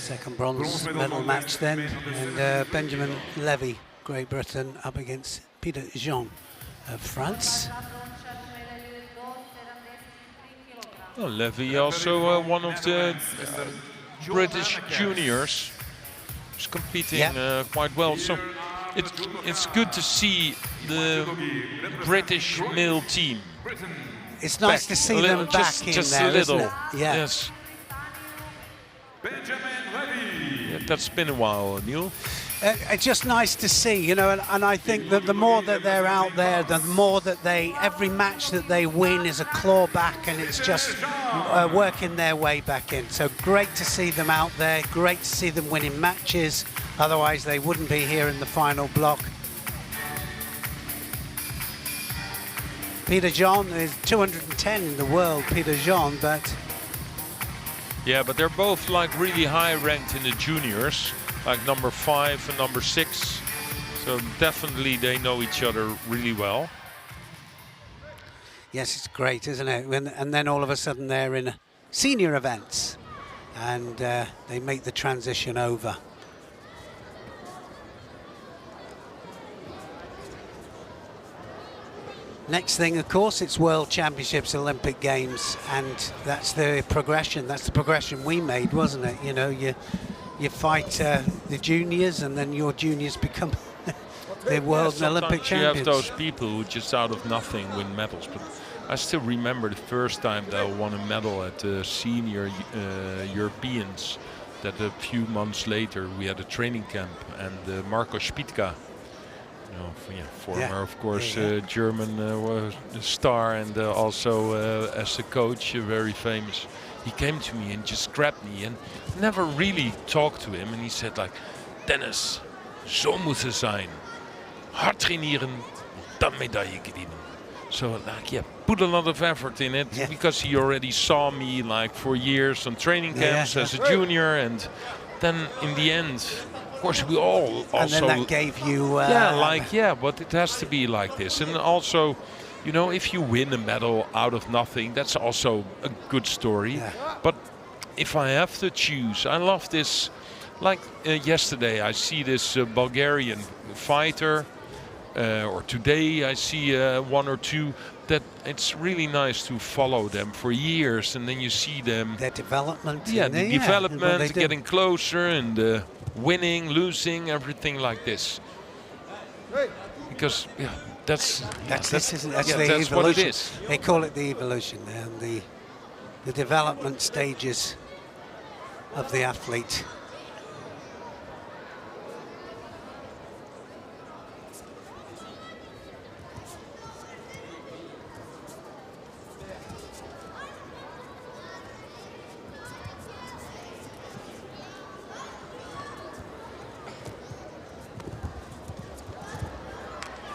Second bronze medal match then, and Benjamin Levy, Great Britain, up against Peter Jean of France. Well, Levy also one of the British juniors, is competing quite well. So it's good to see the British male team. It's nice to see them back in there, a little. isn't it? Yeah. Yes. Yeah, that's been a while, Neil. It's just nice to see, you know, and I think that the more that they're out there, the more that every match that they win is a claw back, and it's just working their way back in. So great to see them out there, great to see them winning matches, otherwise they wouldn't be here in the final block. Peter Jean is 210 in the world, Peter Jean, but... Yeah, but they're both like really high ranked in the juniors, like number 5 and number 6. So definitely they know each other really well. Yes, it's great, isn't it? And then all of a sudden they're in senior events, and they make the transition over. Next thing, of course, it's World Championships, Olympic Games, and that's the progression. That's the progression we made, wasn't it? You know, you fight the juniors, and then your juniors become the world and Olympic champions. You have those people who just out of nothing win medals, but I still remember the first time that I won a medal at the senior Europeans. That a few months later we had a training camp, and Marco Spitka, former, of course, German star, and also as a coach, very famous. He came to me and just grabbed me, and never really talked to him. And he said, like, Dennis, zo moet het zijn. Hard trainieren, dan medaille gewinnen. So, like, put a lot of effort in it, because he already saw me, like, for years on training camps as a junior, and then in the end, of course, we all also... And then that gave you... but it has to be like this. And also, you know, if you win a medal out of nothing, that's also a good story. Yeah. But if I have to choose, I love this. Like yesterday, I see this Bulgarian fighter, or today I see one or two, that it's really nice to follow them for years, and then you see them... Their development. Yeah, the development, getting closer, and winning, losing, everything like this. Because, that's what it is. They call it the evolution, and the development stages of the athlete.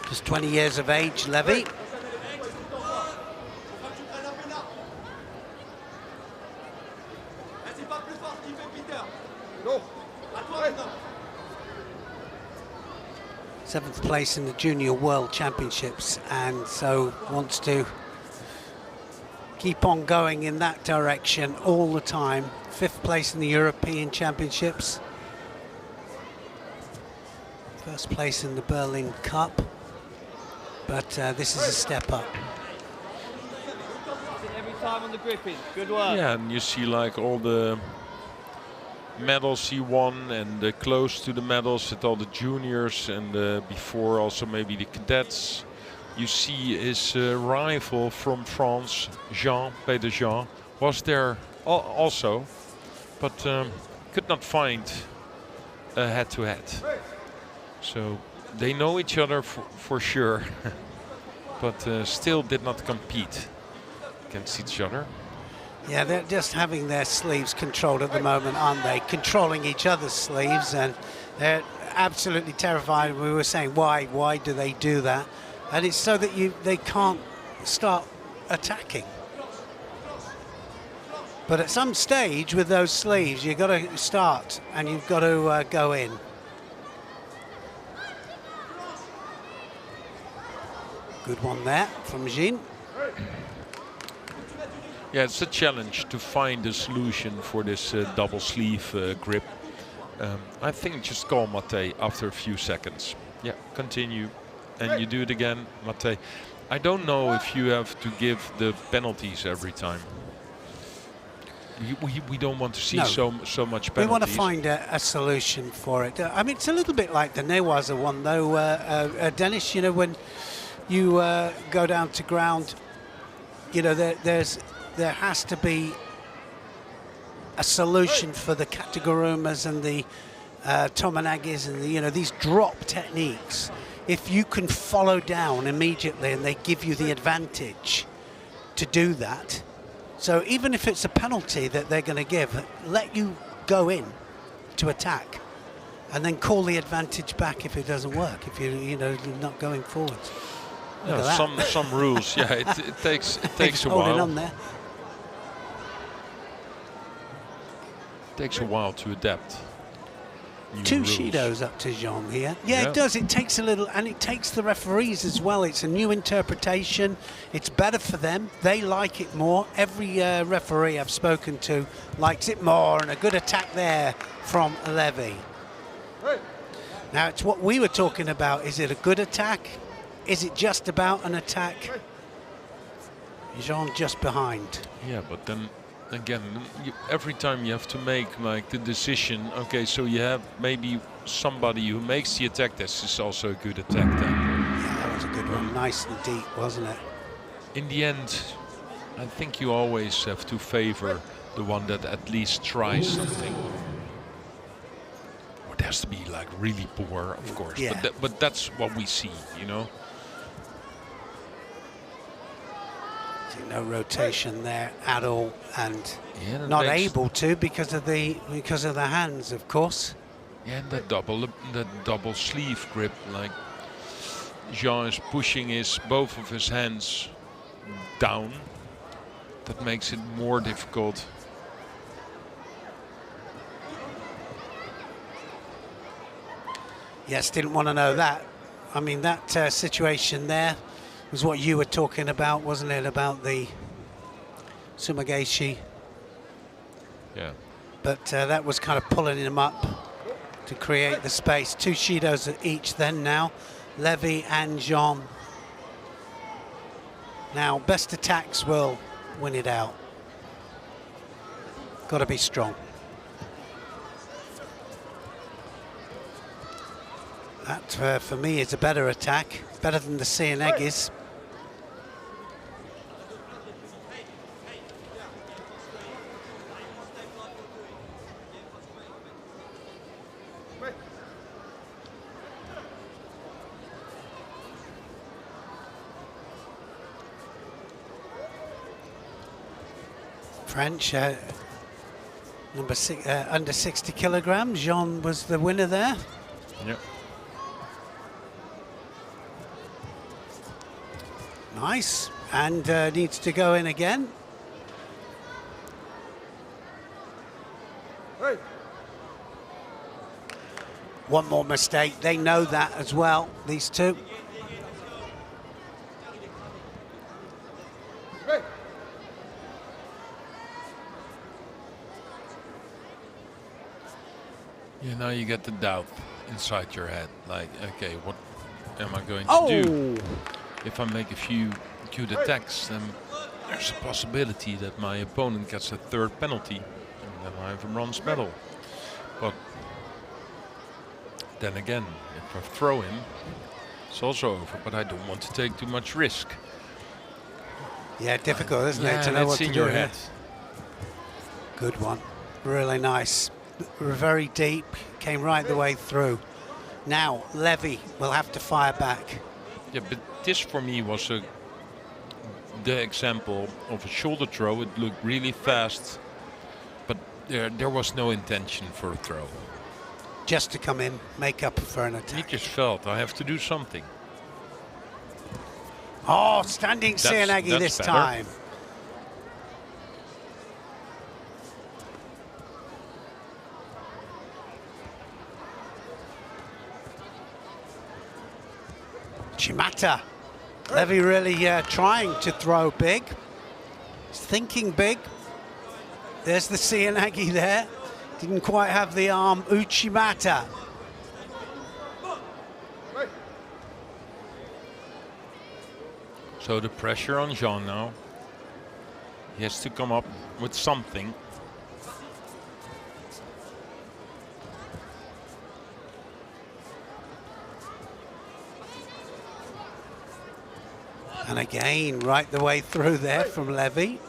Just 20 years of age, Levy. Seventh place in the Junior World Championships, and so wants to keep on going in that direction all the time. Fifth place in the European Championships. First place in the Berlin Cup. But this is a step up. Every time on the gripping, good work. Yeah, and you see like all the medals he won, and close to the medals at all the juniors, and before also maybe the cadets. You see his rival from France, Peter Jean, was there also, but could not find a head-to-head. So they know each other for sure, but still did not compete against each other. Yeah, they're just having their sleeves controlled at the moment, aren't they? Controlling each other's sleeves, and they're absolutely terrified. We were saying, why do they do that? And it's so that they can't start attacking. But at some stage with those sleeves, you've got to start, and you've got to go in. Good one there from Jean. Yeah, it's a challenge to find a solution for this double sleeve grip. I think just call Mate after a few seconds. Yeah, continue. And you do it again, Mate. I don't know if you have to give the penalties every time. We don't want to see so much penalties. We want to find a solution for it. I mean, it's a little bit like the Newaza one, though, Dennis. You know, when you go down to ground, you know, there has to be a solution for the Katagurumas and the Tomonagis and the, you know, these drop techniques. If you can follow down immediately and they give you the advantage to do that. So even if it's a penalty that they're going to give, let you go in to attack and then call the advantage back if it doesn't work, if you're not going forward. Yeah, some rules, yeah, it takes a while. Holding on there. Takes a while to adapt. Two Shidos up to Jean here. Yeah, it does. It takes a little, and it takes the referees as well. It's a new interpretation. It's better for them. They like it more. Every referee I've spoken to likes it more, and a good attack there from LEVY. Now, it's what we were talking about. Is it a good attack? Is it just about an attack? Jean just behind. Yeah, but then again, every time you have to make like the decision. Okay, so you have maybe somebody who makes the attack. This is also a good attack then. Yeah, that was a good one. Nice and deep, wasn't it? In the end, I think you always have to favor the one that at least tries something. It has to be like really poor, of course. Yeah. But that's what we see, you know. No rotation there at all, and yeah, not able to because of the hands, of course. Yeah, and the double sleeve grip, like Jean is pushing both of his hands down. That makes it more difficult. Yes, didn't want to know that. I mean, that situation there was what you were talking about, wasn't it? About the Sumageshi. Yeah. But that was kind of pulling him up to create the space. Two Shidos each then now. LEVY and Jean. Now, best attacks will win it out. Got to be strong. That, for me, is a better attack. Better than the Seanegis. French, number six, under 60 kilograms. Jean was the winner there. Yep. Nice, and needs to go in again. Hey. One more mistake. They know that as well, these two. Hey. Yeah, now you get the doubt inside your head. Like, okay, what am I going to do? If I make a few good attacks, then there's a possibility that my opponent gets a third penalty, and then I have a bronze medal. But then again, if I throw him, it's also over, but I don't want to take too much risk. Yeah, difficult, isn't it, to know what to do in your here. head. Good one, really nice. Very deep, came right the way through. Now, LEVY will have to fire back. Yeah, but this for me was the example of a shoulder throw. It looked really fast, but there was no intention for a throw. Just to come in, make up for an He attack. just felt I have to do something. Oh, standing Seanegi that's this better. time. Shimata. LEVY really trying to throw big. He's thinking big. There's the Seanegi there. Didn't quite have the arm, Uchimata. So the pressure on Jean now. He has to come up with something. And again, right the way through there from Levy.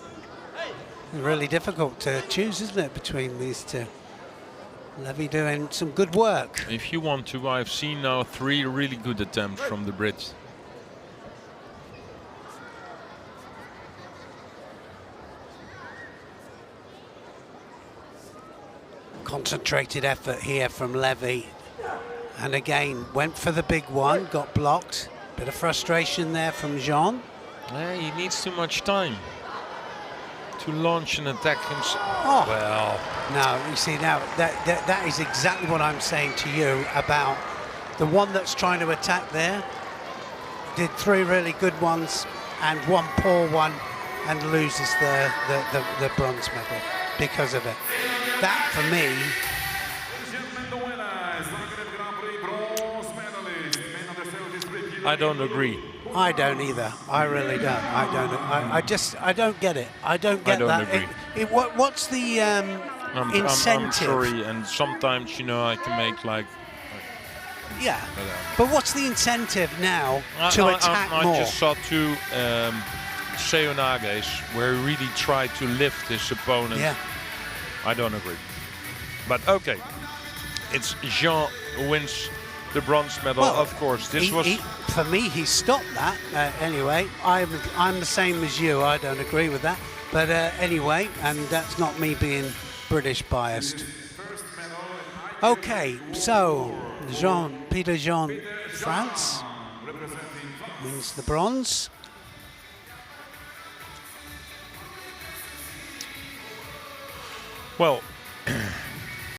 Really difficult to choose, isn't it, between these two? Levy doing some good work. If you want to, I've seen now 3 really good attempts from the Brits. Concentrated effort here from Levy. And again, went for the big one, got blocked. Bit of frustration there from Jean. Yeah, he needs too much time to launch an attack himself. Oh. Well, No, you see now, that is exactly what I'm saying to you about the one that's trying to attack there. Did 3 really good ones and 1 poor one and loses the bronze medal because of it. That, for me, I don't agree. I don't either. I really don't. I don't. I don't get it. I don't get that. Agree. What's the incentive? I'm sorry, and sometimes, you know, I can make like... Yeah, but what's the incentive now to attack more? I just saw 2 Seonages where he really tried to lift his opponent. Yeah. I don't agree. But okay, it's Jean who wins the bronze medal. Well, of course, this was... for me, he stopped that. Anyway, I'm the same as you. I don't agree with that. But anyway, and that's not me being British biased. Okay, so Peter Jean, France, wins the bronze. Well,